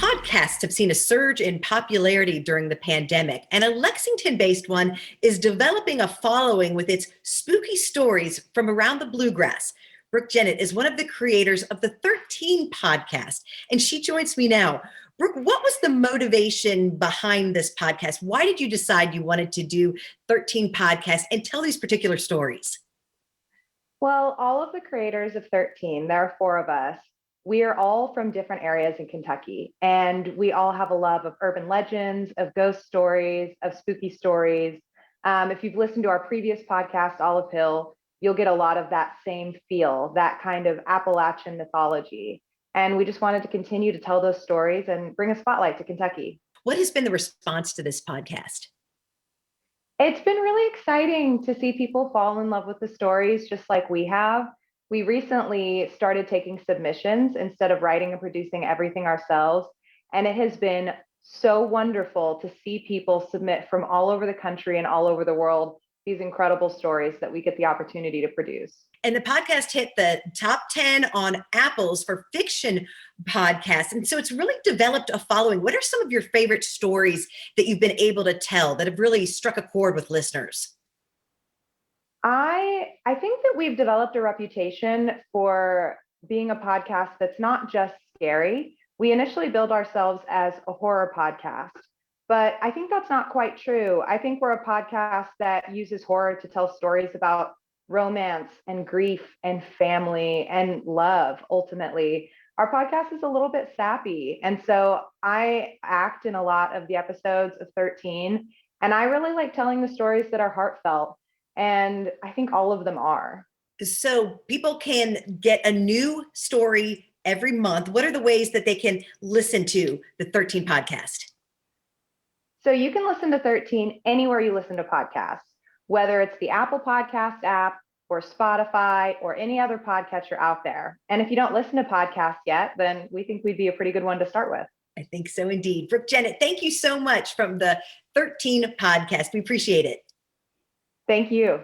Podcasts have seen a surge in popularity during the pandemic, and a Lexington-based one is developing a following with its spooky stories from around the Bluegrass. Brooke Jennett is one of the creators of the 13 podcast, and she joins me now. Brooke, what was the motivation behind this podcast? Why did you decide you wanted to do 13 podcasts and tell these particular stories? Well, all of the creators of 13, there are four of us. We are all from different areas in Kentucky, and we all have a love of urban legends, of ghost stories, of spooky stories. If you've listened to our previous podcast, Olive Hill, you'll get a lot of that same feel, that kind of Appalachian mythology. And we just wanted to continue to tell those stories and bring a spotlight to Kentucky. What has been the response to this podcast? It's been really exciting to see people fall in love with the stories just like we have. We recently started taking submissions instead of writing and producing everything ourselves. And it has been so wonderful to see people submit from all over the country and all over the world these incredible stories that we get the opportunity to produce. And the podcast hit the top 10 on Apple's for fiction podcasts. And so it's really developed a following. What are some of your favorite stories that you've been able to tell that have really struck a chord with listeners? I think that we've developed a reputation for being a podcast that's not just scary. We initially billed ourselves as a horror podcast, but I think that's not quite true. I think we're a podcast that uses horror to tell stories about romance and grief and family and love, ultimately. Our podcast is a little bit sappy. And so I act in a lot of the episodes of 13, and I really like telling the stories that are heartfelt. And I think all of them are. So people can get a new story every month. What are the ways that they can listen to the 13 podcast? So you can listen to 13 anywhere you listen to podcasts, whether it's the Apple Podcast app or Spotify or any other podcatcher out there. And if you don't listen to podcasts yet, then we think we'd be a pretty good one to start with. I think so indeed. Brooke Jennett, thank you so much from the 13 podcast. We appreciate it. Thank you.